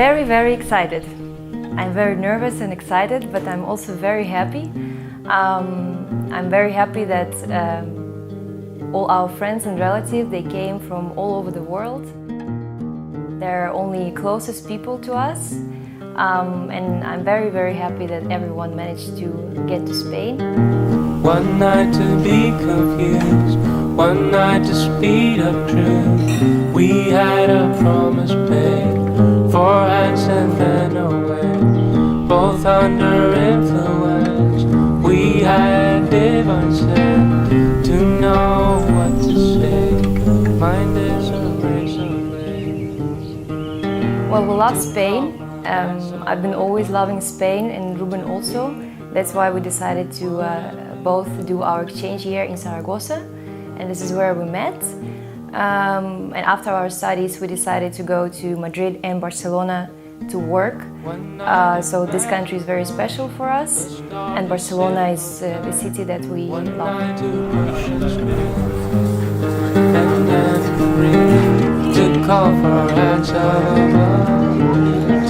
very, very excited. I'm very nervous and excited, but I'm also very happy. I'm very happy that all our friends and relatives, they came from all over the world. They're only closest people to us. And I'm very, very happy that everyone managed to get to Spain. One night to be confused, one night to speed up truth. We had a promise paid, 4 hands and then away. Both under influence, we had divine sense to know what to say. Mind is a razor blade. Well, we love Spain. I've been always loving Spain, and Ruben also. That's why we decided to both do our exchange year in Zaragoza, and this is where we met. And after our studies, we decided to go to Madrid and Barcelona to work. So this country is very special for us, and Barcelona is the city that we love. Call for answer,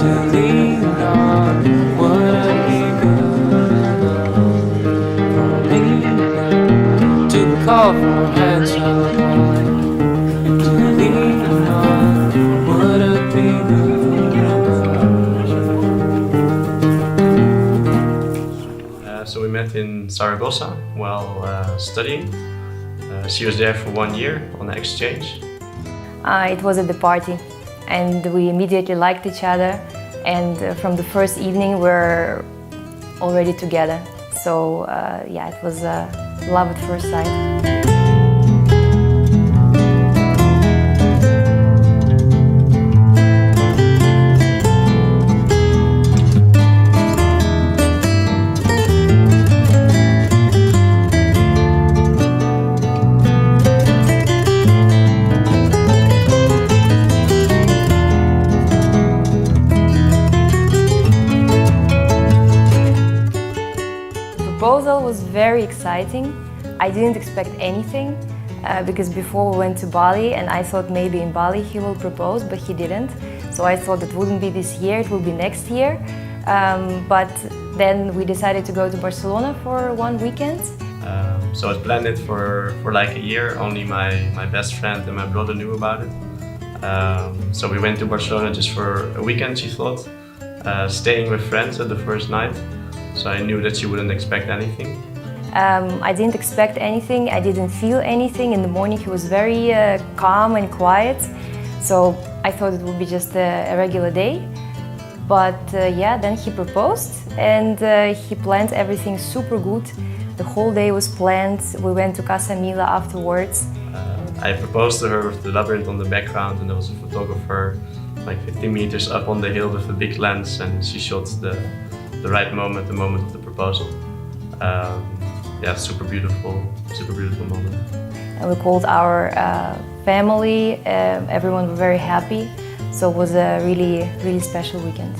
to lean on, would it be good for me to call for answer, to lean on, would it be good? So we met in Zaragoza while studying. She was there for 1 year on exchange. It was at the party, and we immediately liked each other, and from the first evening we were already together. So yeah, it was love at first sight. The proposal was very exciting. I didn't expect anything because before we went to Bali, and I thought maybe in Bali he will propose, but he didn't. So I thought it wouldn't be this year, it will be next year. But then we decided to go to Barcelona for 1 weekend. So I planned it for like a year. Only my best friend and my brother knew about it. So we went to Barcelona just for a weekend, she thought, staying with friends at the first night. So I knew that she wouldn't expect anything. I didn't expect anything, I didn't feel anything. In the morning he was very calm and quiet, so I thought it would be just a regular day. But yeah, then he proposed, and he planned everything super good. The whole day was planned. We went to Casa Mila afterwards. I proposed to her with the labyrinth on the background, and there was a photographer like 50 meters up on the hill with a big lens, and she shot the right moment, the moment of the proposal. Yeah, super beautiful moment. And we called our family. Everyone was very happy. So it was a really, really special weekend.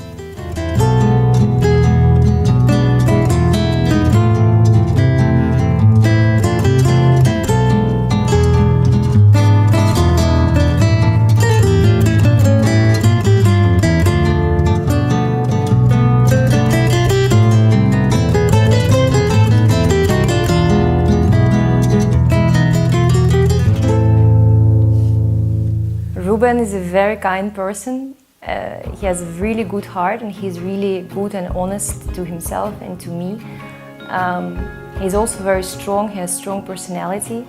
Ruben is a very kind person. He has a really good heart, and he's really good and honest to himself and to me. He's also very strong. He has strong personality.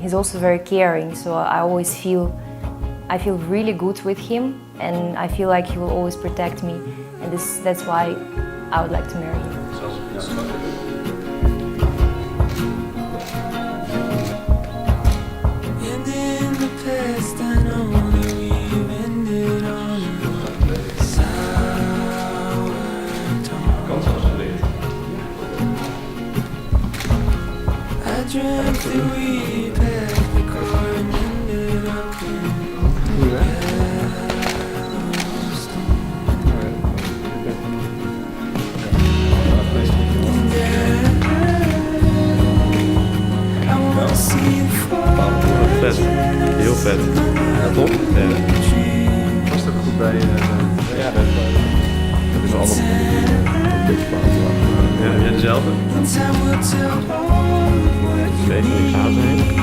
He's also very caring. So I feel really good with him, and I feel like he will always protect me. And that's why I would like to marry him. Vet. Heel vet. Ja, top. Ja. Was het ook goed bij... ja, dat is allemaal een beetje beantwoord. Ja, jij dezelfde? Zeker, ik ga heen.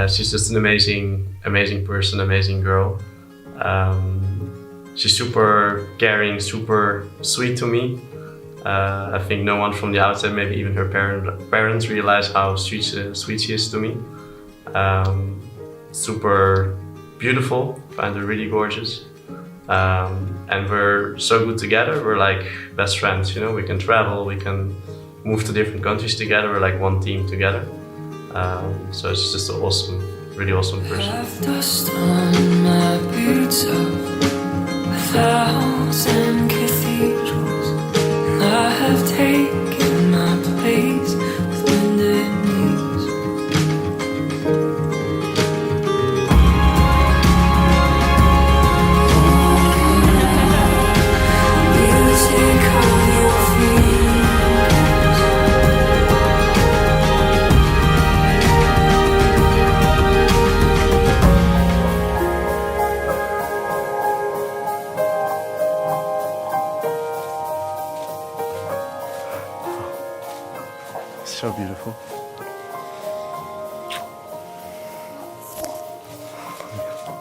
She's just an amazing person, amazing girl. She's super caring, super sweet to me. I think no one from the outside, maybe even her parents, realize how sweet she is to me. Super beautiful, find her really gorgeous. And we're so good together. We're like best friends, you know. We can travel, we can move to different countries together. We're like one team together. So it's just an awesome, really awesome person. I've dust on my boots of 1,000 cathedrals, and I have taken my place with bended knees. Music on your feet. So beautiful.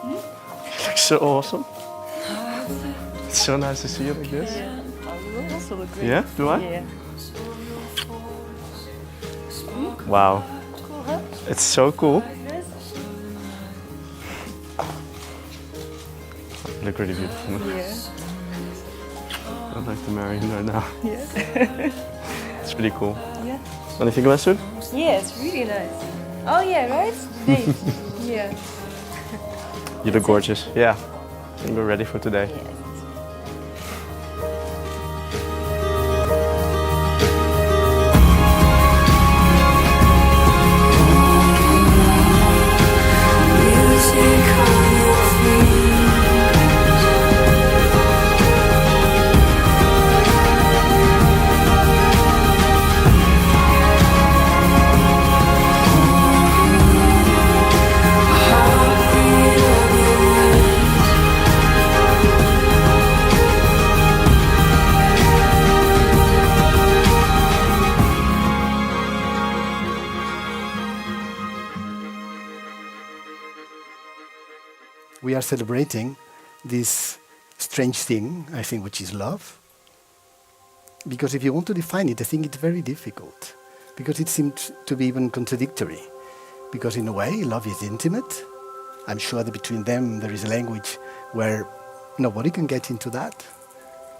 You look so awesome. It's so nice to see you like this. Yeah, I will also look great. Yeah, do I? Yeah. Wow. Cool, huh? It's so cool. Yes. You look really beautiful. Yeah. I'd like to marry him right now. Yeah. It's really cool. Yeah. Anything less soon? Yeah, it's really nice. Oh yeah, right? Date. Yeah. You look gorgeous. Yeah. I think we're ready for today. Yeah. Music on your feet. Heartbeat on your waist. We are celebrating this strange thing, I think, which is love. Because if you want to define it, I think it's very difficult. Because it seems to be even contradictory. Because in a way, love is intimate. I'm sure that between them there is a language where nobody can get into that.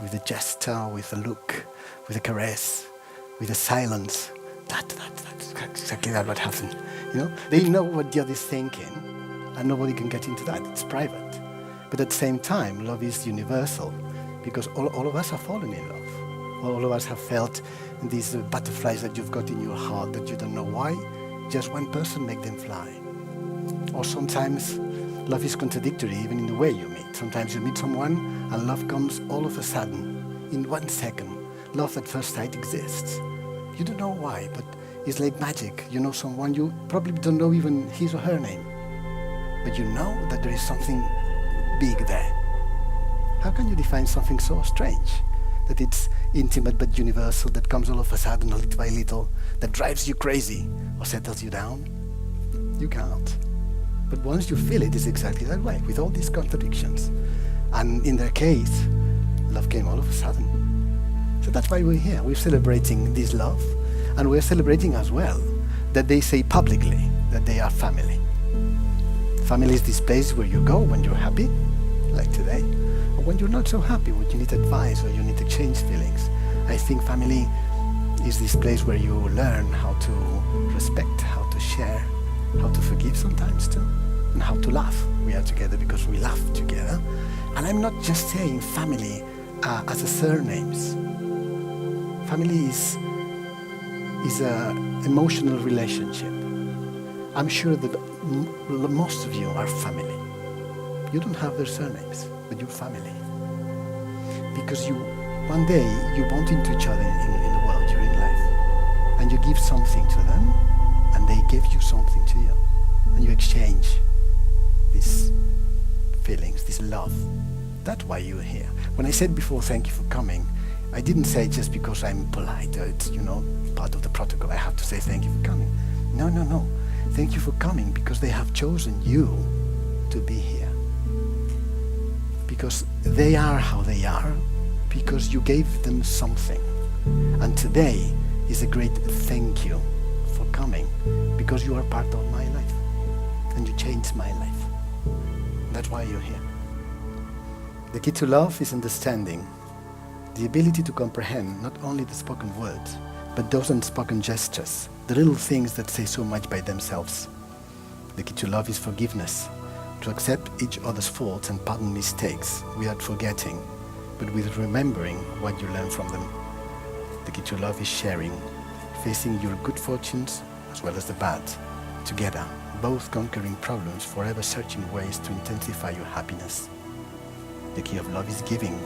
With a gesture, with a look, with a caress, with a silence. That's exactly what happened. You know? They know what the other is thinking, and nobody can get into that. It's private. But at the same time, love is universal, because all of us have fallen in love. All of us have felt these butterflies that you've got in your heart that you don't know why. Just one person make them fly. Or sometimes love is contradictory, even in the way you meet. Sometimes you meet someone and love comes all of a sudden, in 1 second. Love at first sight exists. You don't know why, but it's like magic. You know someone, you probably don't know even his or her name. But you know that there is something big there. How can you define something so strange? That it's intimate but universal, that comes all of a sudden, little by little, that drives you crazy or settles you down? You can't. But once you feel it, it's exactly that way, with all these contradictions. And in their case, love came all of a sudden. So that's why we're here. We're celebrating this love, and we're celebrating as well that they say publicly that they are family. Family is this place where you go when you're happy, like today, or when you're not so happy, when you need advice or you need to change feelings. I think family is this place where you learn how to respect, how to share, how to forgive sometimes too, and how to laugh. We are together because we laugh together. And I'm not just saying family as a surnames. Family is an emotional relationship. I'm sure that most of you are family. You don't have their surnames, but you're family. Because one day you bump into each other in the world, you're in life, and you give something to them, and they give you something to you. and you exchange these feelings, this love. That's why you're here. When I said before, thank you for coming, I didn't say just because I'm polite, it's, part of the protocol, I have to say thank you for coming. No. Thank you for coming because they have chosen you to be here. Because they are how they are, because you gave them something. And today is a great thank you for coming, because you are part of my life and you changed my life. That's why you're here. The key to love is understanding, the ability to comprehend not only the spoken words, but those unspoken gestures, the little things that say so much by themselves. The key to love is forgiveness, to accept each other's faults and pardon mistakes without forgetting, but with remembering what you learn from them. The key to love is sharing, facing your good fortunes as well as the bad, together, both conquering problems, forever searching ways to intensify your happiness. The key of love is giving,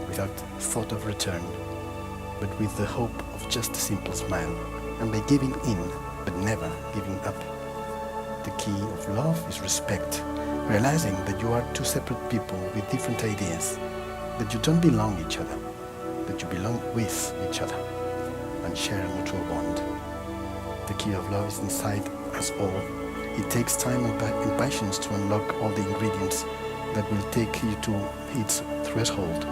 without thought of return, but with the hope of just a simple smile, and by giving in, but never giving up. The key of love is respect, realizing that you are two separate people with different ideas, that you don't belong each other, that you belong with each other, and share a mutual bond. The key of love is inside us all. It takes time and patience to unlock all the ingredients that will take you to its threshold.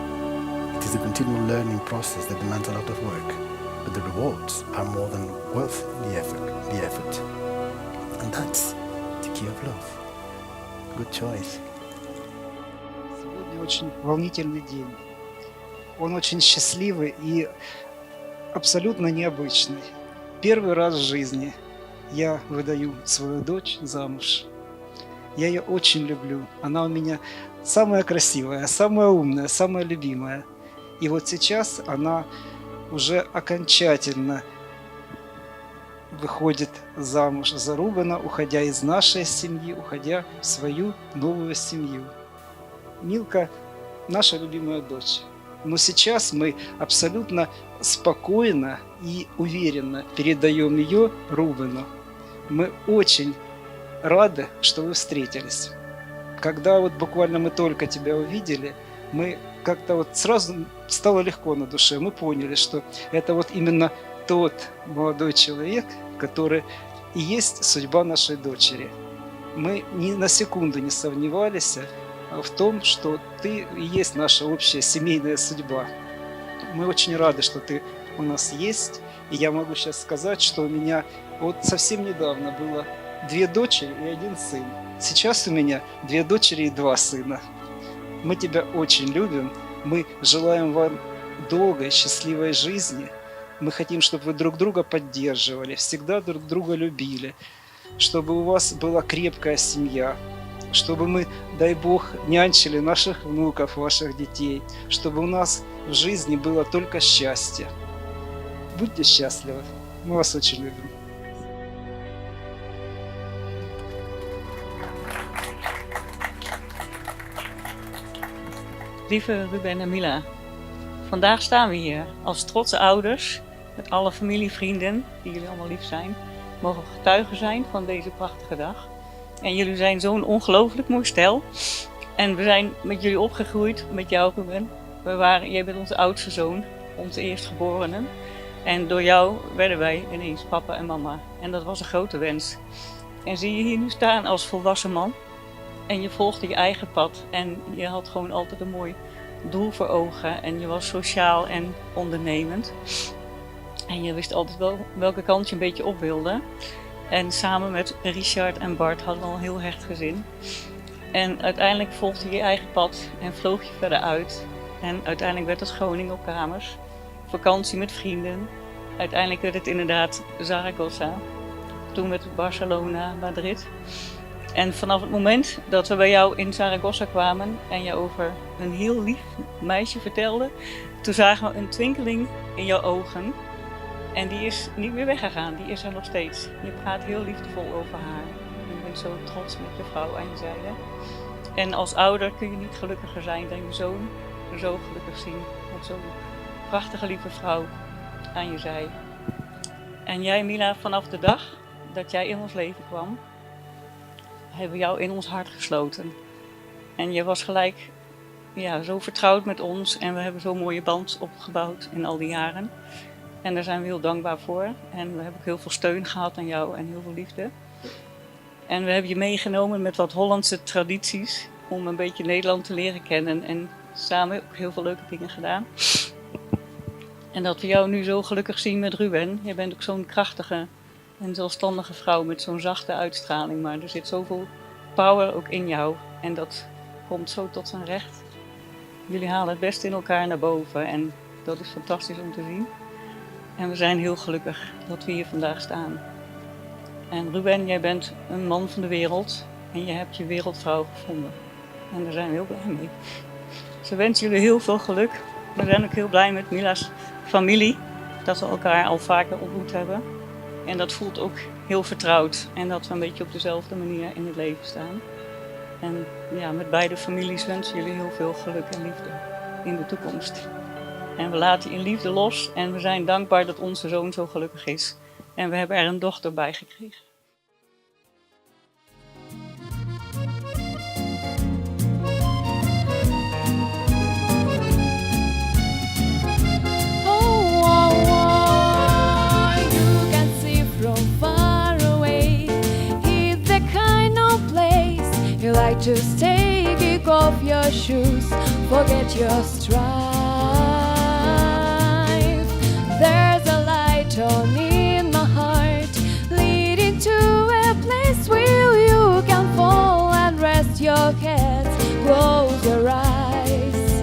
It is a continual learning process that demands a lot of work, but the rewards are more than worth the effort. And that's the key of love. Good choice. Сегодня очень волнительный день. Он очень счастливый и абсолютно необычный. Первый раз в жизни я выдаю свою дочь замуж. Я ее очень люблю. Она у меня самая красивая, самая умная, самая любимая. И вот сейчас она уже окончательно выходит замуж за Рубена, уходя из нашей семьи, уходя в свою новую семью. Милка – наша любимая дочь. Но сейчас мы абсолютно спокойно и уверенно передаем ее Рубену. Мы очень рады, что вы встретились. Когда вот буквально мы только тебя увидели, мы как-то вот сразу стало легко на душе. Мы поняли, что это вот именно тот молодой человек, который и есть судьба нашей дочери. Мы ни на секунду не сомневались в том, что ты и есть наша общая семейная судьба. Мы очень рады, что ты у нас есть. И я могу сейчас сказать, что у меня вот совсем недавно было 2 дочери и 1 сын. Сейчас у меня 2 дочери и 2 сына. Мы тебя очень любим. Мы желаем вам долгой, счастливой жизни. Мы хотим, чтобы вы друг друга поддерживали, всегда друг друга любили, чтобы у вас была крепкая семья, чтобы мы, дай Бог, нянчили наших внуков, ваших детей, чтобы у нас в жизни было только счастье. Будьте счастливы. Мы вас очень любим. Lieve Ruben en Mila, vandaag staan we hier als trotse ouders met alle familievrienden die jullie allemaal lief zijn, mogen getuigen zijn van deze prachtige dag. En jullie zijn zo'n ongelooflijk mooi stel. En we zijn met jullie opgegroeid, met jou Ruben. Jij bent onze oudste zoon, onze eerstgeborene. En door jou werden wij ineens papa en mama. En dat was een grote wens. En zie je hier nu staan als volwassen man. En je volgde je eigen pad. En je had gewoon altijd een mooi doel voor ogen. En je was sociaal en ondernemend. En je wist altijd wel welke kant je een beetje op wilde. En samen met Richard en Bart hadden we al een heel hecht gezin. En uiteindelijk volgde je je eigen pad en vloog je verder uit. En uiteindelijk werd het Groningen op kamers. Vakantie met vrienden. Uiteindelijk werd het inderdaad Zaragoza. Toen met Barcelona, Madrid. En vanaf het moment dat we bij jou in Zaragoza kwamen en je over een heel lief meisje vertelde, toen zagen we een twinkeling in jouw ogen. En die is niet meer weggegaan, die is er nog steeds. Je praat heel liefdevol over haar. Je bent zo trots met je vrouw aan je zijde. En als ouder kun je niet gelukkiger zijn dan je zoon zo gelukkig zien. Met zo'n prachtige lieve vrouw aan je zij. En jij Mila, vanaf de dag dat jij in ons leven kwam, hebben jou in ons hart gesloten. En je was gelijk zo vertrouwd met ons en we hebben zo'n mooie band opgebouwd in al die jaren. En daar zijn we heel dankbaar voor. En we hebben ook heel veel steun gehad aan jou en heel veel liefde. En we hebben je meegenomen met wat Hollandse tradities om een beetje Nederland te leren kennen. En samen ook heel veel leuke dingen gedaan. En dat we jou nu zo gelukkig zien met Ruben. Je bent ook zo'n krachtige en zelfstandige vrouw met zo'n zachte uitstraling. Maar er zit zoveel power ook in jou. En dat komt zo tot zijn recht. Jullie halen het beste in elkaar naar boven. En dat is fantastisch om te zien. En we zijn heel gelukkig dat we hier vandaag staan. En Ruben, jij bent een man van de wereld. En je hebt je wereldvrouw gevonden. En daar zijn we heel blij mee. Ze wensen jullie heel veel geluk. We zijn ook heel blij met Mila's familie. Dat we elkaar al vaker ontmoet hebben. En dat voelt ook heel vertrouwd. En dat we een beetje op dezelfde manier in het leven staan. En ja, met beide families wensen jullie heel veel geluk en liefde in de toekomst. En we laten in liefde los. En we zijn dankbaar dat onze zoon zo gelukkig is. En we hebben er een dochter bij gekregen. You like to stay, kick off your shoes, forget your strife. There's a light on in my heart, leading to a place where you can fall and rest your head, close your eyes.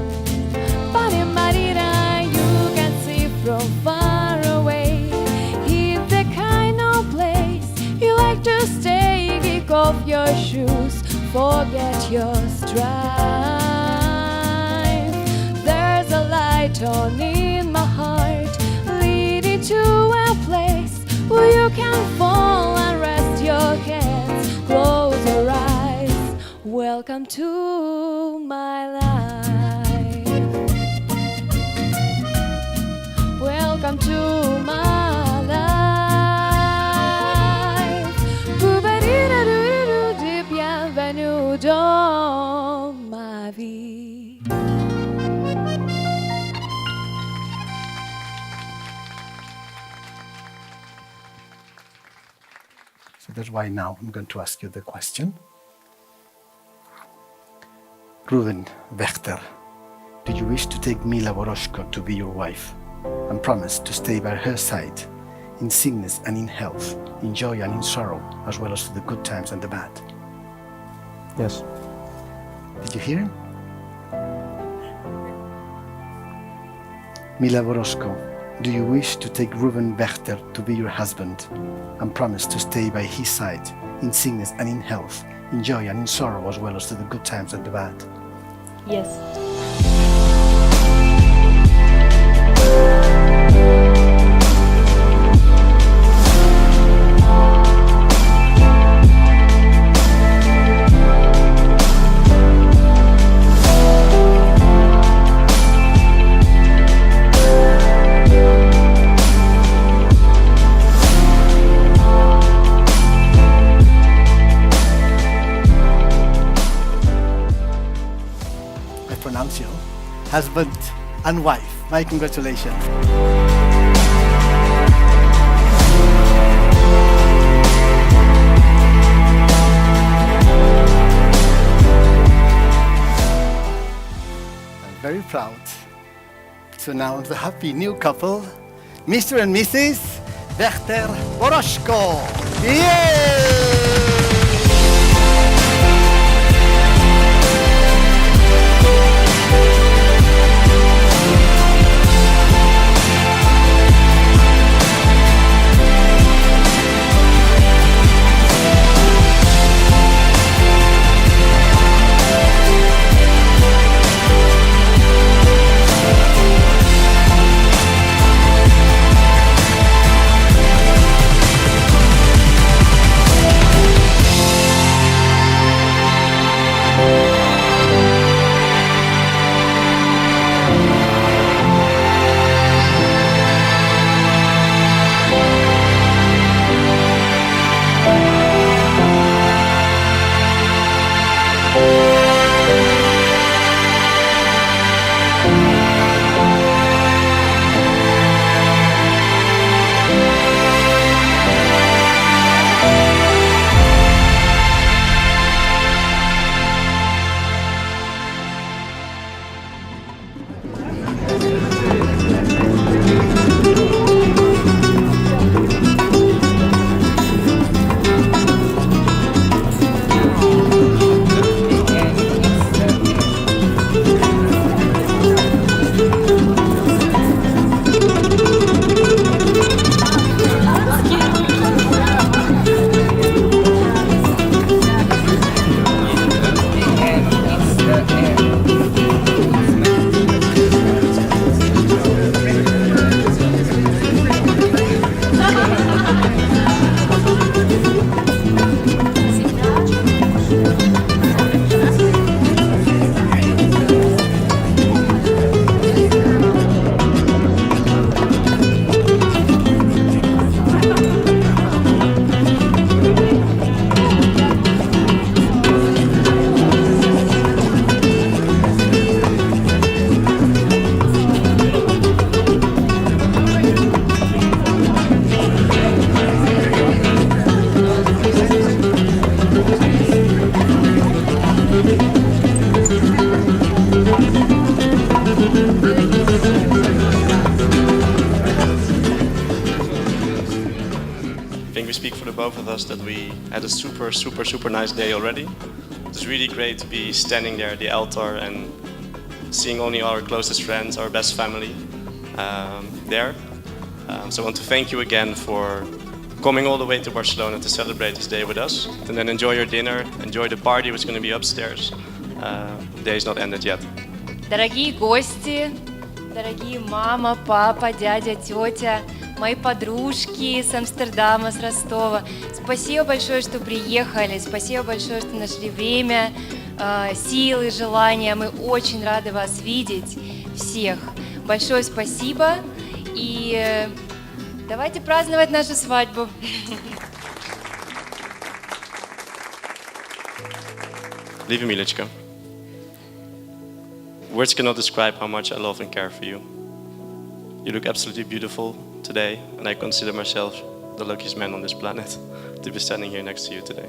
Ba-di-ba-di-da, you can see from far away. It's the kind of place you like to stay, kick off your shoes, forget your strife. There's a light on in my heart, leading to a place where you can fall and rest your hands, close your eyes. Welcome to my life. Welcome to my life. Bienvenue dans ma vie. So that's why now I'm going to ask you the question. Rubén Wächter, do you wish to take Mila Boroshko to be your wife and promise to stay by her side in sickness and in health, in joy and in sorrow, as well as to the good times and the bad? Yes. Did you hear him? Mila Boroshko, do you wish to take Rubén Wächter to be your husband and promise to stay by his side in sickness and in health, in joy and in sorrow, as well as to the good times and the bad? Yes. Pronounce you husband and wife. My congratulations. I'm very proud to announce the happy new couple, Mr. and Mrs. Wächter Boroshko. Yay! think we speak for the both of us that we had a super nice day already. It's really great to be standing there at the altar and seeing only our closest friends, our best family there. So I want to thank you again for coming all the way to Barcelona to celebrate this day with us. And then enjoy your dinner, enjoy the party which is going to be upstairs. The day is not ended yet. Дорогие гости, дорогие мама, папа, дядя, тетя, мои подружки с Амстердама, с Ростова. Спасибо большое, что приехали, спасибо большое, что нашли время, силы, желания. Мы очень рады вас видеть всех. Большое спасибо и давайте праздновать нашу свадьбу. Lieve Milečka, words cannot describe how much I love and care for you. You look absolutely beautiful today, and I consider myself the luckiest man on this planet to be standing here next to you today.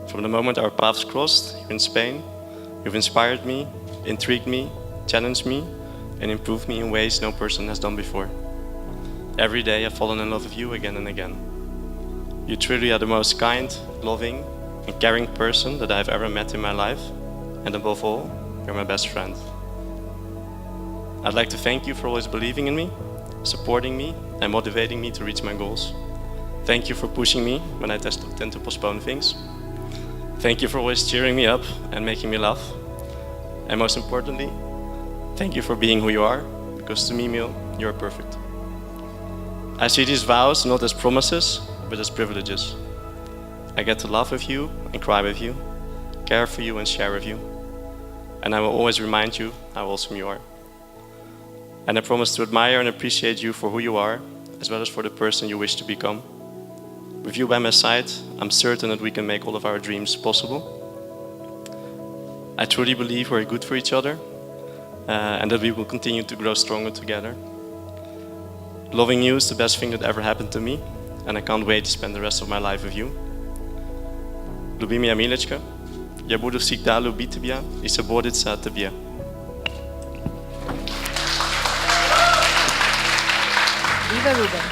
From the moment our paths crossed here in Spain, you've inspired me, intrigued me, challenged me, and improved me in ways no person has done before. Every day I've fallen in love with you again and again. You truly are the most kind, loving, and caring person that I've ever met in my life, and above all, you're my best friend. I'd like to thank you for always believing in me, supporting me, and motivating me to reach my goals. Thank you for pushing me when I tend to postpone things. Thank you for always cheering me up and making me laugh. And most importantly, thank you for being who you are, because to me, Mil, you're perfect. I see these vows not as promises, but as privileges. I get to laugh with you and cry with you, care for you and share with you. And I will always remind you how awesome you are. And I promise to admire and appreciate you for who you are, as well as for the person you wish to become. With you by my side, I'm certain that we can make all of our dreams possible. I truly believe we're good for each other, and that we will continue to grow stronger together. Loving you is the best thing that ever happened to me, and I can't wait to spend the rest of my life with you. Lubi mnie Milečka, ja budu всегда любить тебя и заботиться о тебе. Viva Ruben.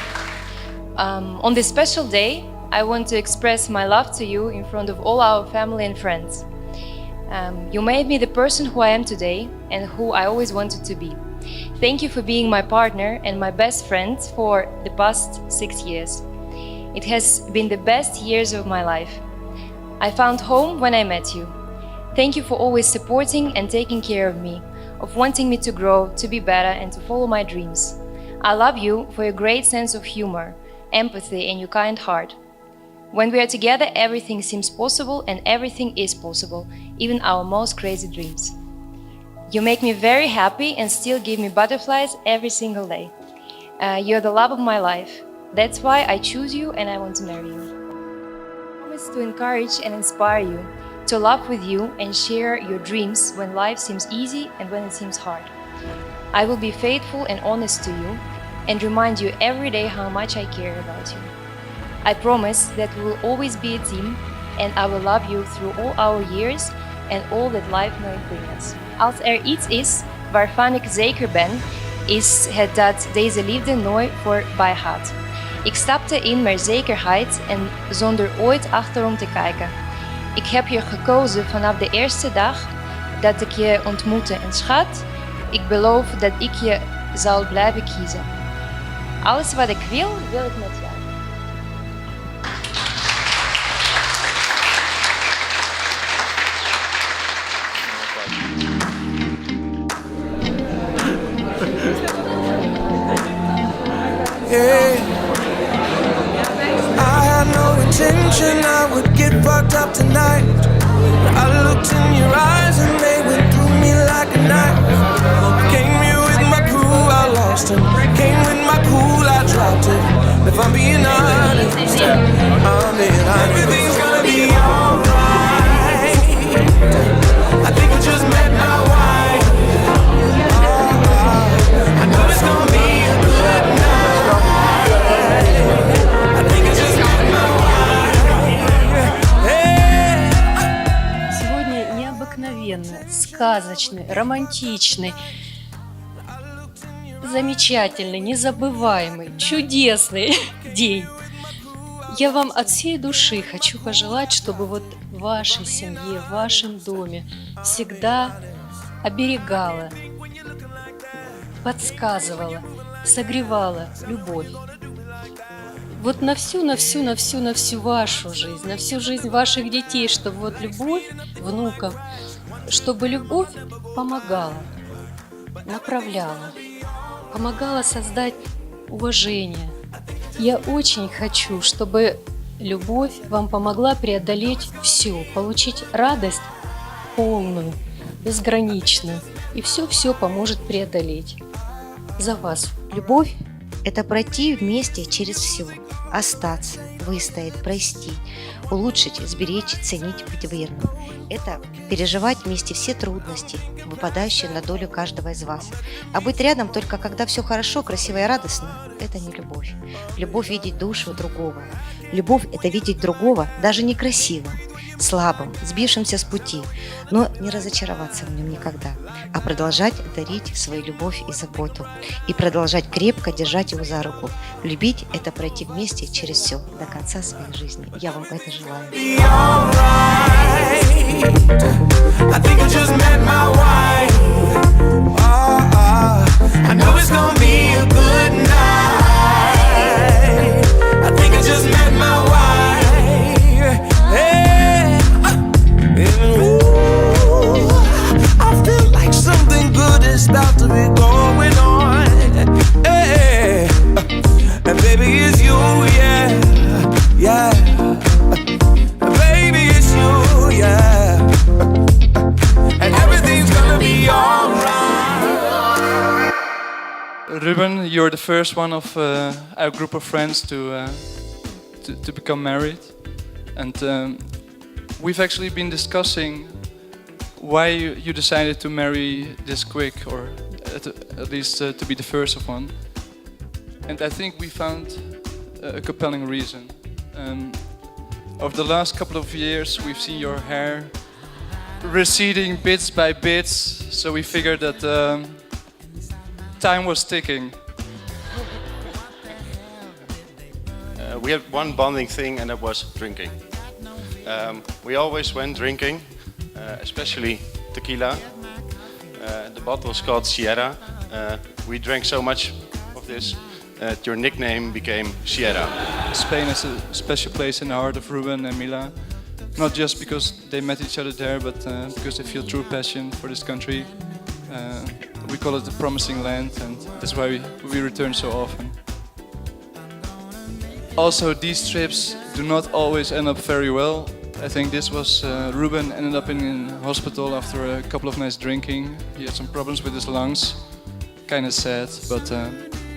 On this special day, I want to express my love to you in front of all our family and friends. You made me the person who I am today and who I always wanted to be. Thank you for being my partner and my best friend for the past 6 years. It has been the best years of my life. I found home when I met you. Thank you for always supporting and taking care of me, of wanting me to grow, to be better and to follow my dreams. I love you for your great sense of humor, empathy and your kind heart. When we are together, everything seems possible and everything is possible, even our most crazy dreams. You make me very happy and still give me butterflies every single day. You're the love of my life. That's why I choose you and I want to marry you. I promise to encourage and inspire you, to laugh with you and share your dreams when life seems easy and when it seems hard. I will be faithful and honest to you and remind you every day how much I care about you. I promise that we will always be a team and I will love you through all our years and all that life may bring us. Als iets is waarvan ik zeker ben, is het dat deze liefde nooit voorbij gaat. Ik stapte in met zekerheid en zonder ooit achterom te kijken. Ik heb je gekozen vanaf de eerste dag dat ik je ontmoette en schat, ik beloof dat ik je zal blijven kiezen. Alles wat ik wil, wil ik met jou. Yeah. I had no intention I would get fucked up tonight. I looked in your eyes and they went through me like a knife. Came here with my crew, I lost him. Came with my cool, I dropped it. If I'm being honest, everything's gonna be alright. I think I just met my wife. I know it's gonna be a good night. I think I just met my wife. Hey. Сегодня необыкновенный, сказочный, романтичный, замечательный, незабываемый, чудесный день. Я вам от всей души хочу пожелать, чтобы вот в вашей семье, в вашем доме всегда оберегала, подсказывала, согревала любовь. Вот на всю вашу жизнь, на всю жизнь ваших детей, чтобы вот любовь, внуков, чтобы любовь помогала, направляла, помогала создать уважение. Я очень хочу, чтобы любовь вам помогла преодолеть все, получить радость полную, безграничную, и все поможет преодолеть. За вас. Любовь – это пройти вместе через все, остаться, выстоять, простить, улучшить, сберечь, ценить, быть верным. Это переживать вместе все трудности, выпадающие на долю каждого из вас. А быть рядом только когда все хорошо, красиво и радостно – это не любовь. Любовь – видеть душу другого. Любовь – это видеть другого даже некрасивым, слабым, сбившимся с пути, но не разочароваться в нем никогда, а продолжать дарить свою любовь и заботу, и продолжать крепко держать его за руку. Любить – это пройти вместе через все до конца своей жизни. Я вам это желаю. About to be going on, hey, and baby it's you, yeah, baby it's you, yeah, and everything's gonna be alright. Ruben, you're the first one of our group of friends to become married, and we've actually been discussing why you decided to marry this quick, or at least to be the first of one. And I think we found a compelling reason. Over the last couple of years we've seen your hair receding bits by bits, so we figured that time was ticking. We had one bonding thing, and that was drinking. We always went drinking, especially tequila. The bottle was called Sierra. We drank so much of this that your nickname became Sierra. Spain is a special place in the heart of Ruben and Mila. Not just because they met each other there, but because they feel true passion for this country. We call it the promising land, and that's why we return so often. Also, these trips do not always end up very well. I think this was Ruben ended up in hospital after a couple of nights drinking. He had some problems with his lungs. Kind of sad, but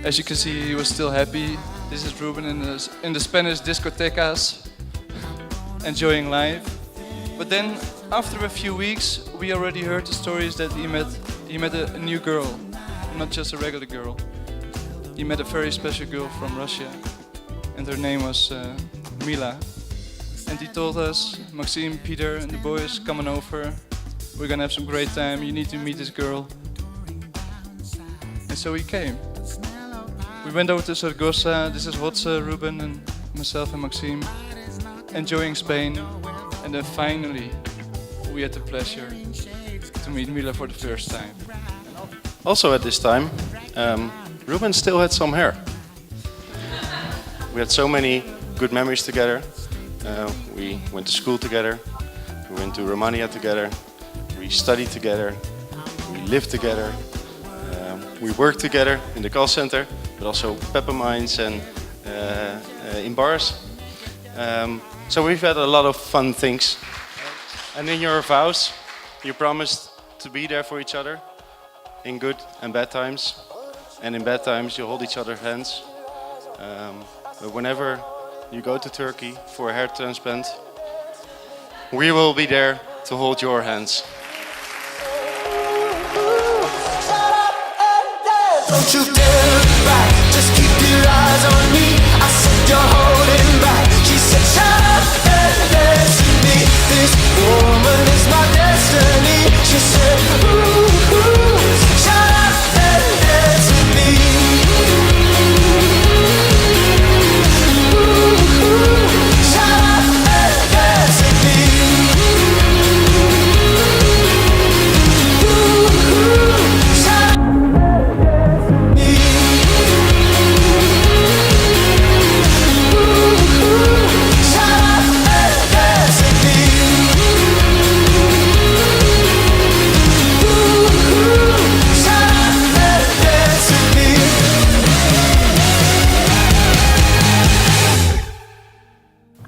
as you can see, he was still happy. This is Ruben in the Spanish discotecas, enjoying life. But then, after a few weeks, we already heard the stories that he met a new girl, not just a regular girl. He met a very special girl from Russia, and her name was Mila. And he told us, Maxime, Peter, and the boys, coming over. We're gonna have some great time. You need to meet this girl. And so we came. We went over to Zaragoza. This is Hotze, Ruben, and myself and Maxime, enjoying Spain. And then finally, we had the pleasure to meet Mila for the first time. Also at this time, Ruben still had some hair. We had so many good memories together. We went to school together, we went to Romania together, we studied together, we lived together, we worked together in the call center, but also pepperminds and in bars. So we've had a lot of fun things. And in your vows, you promised to be there for each other in good and bad times. And in bad times, you hold each other's hands. But whenever you go to Turkey for a hair transplant, we will be there to hold your hands. Don't you dare look back, just keep your eyes on me. I said you're holding back. She said shut up and dance with me. This woman is my destiny. She said ooh, ooh, shut up and dance with me. Ooh, ooh.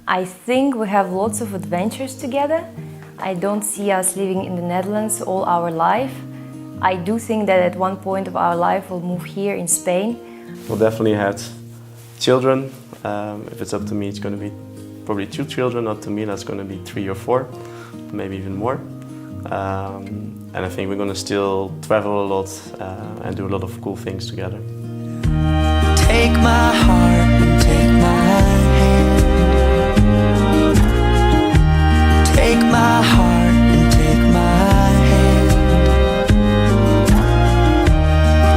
I think we have lots of adventures together. I don't see us living in the Netherlands all our life. I do think that at one point of our life we'll move here in Spain. We'll definitely have children. If it's up to me, it's going to be probably 2 children. Up to me, that's going to be 3 or 4, maybe even more. And I think we're going to still travel a lot and do a lot of cool things together. Take my heart and take my hand. Take my heart and take my hand.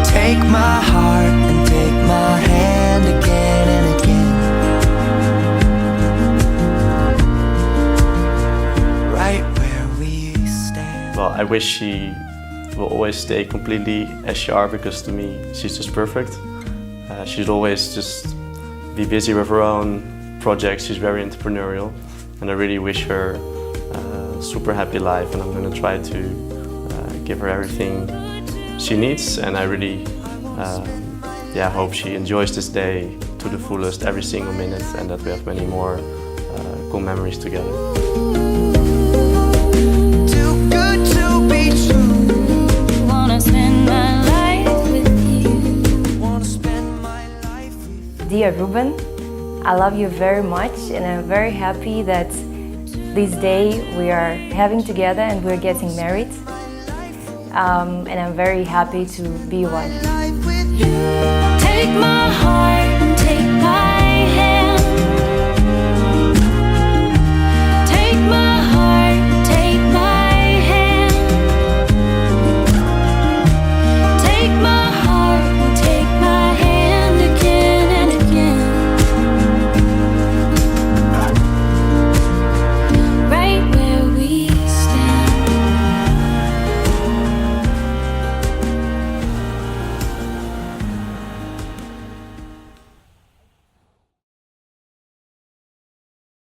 Take my heart and take my hand again and again. Right where we stand. Well, I wish she will always stay completely as she are, because to me she's just perfect. She'd always just be busy with her own projects. She's very entrepreneurial, and I really wish her a super happy life, and I'm going to try to give her everything she needs, and I really hope she enjoys this day to the fullest every single minute, and that we have many more cool memories together. Too good to be true. Wanna spend my life with you. Wanna spend my life with you. Dear Ruben, I love you very much, and I'm very happy that this day we are having together and we're getting married. And I'm very happy to be your wife. Life with you. Take my heart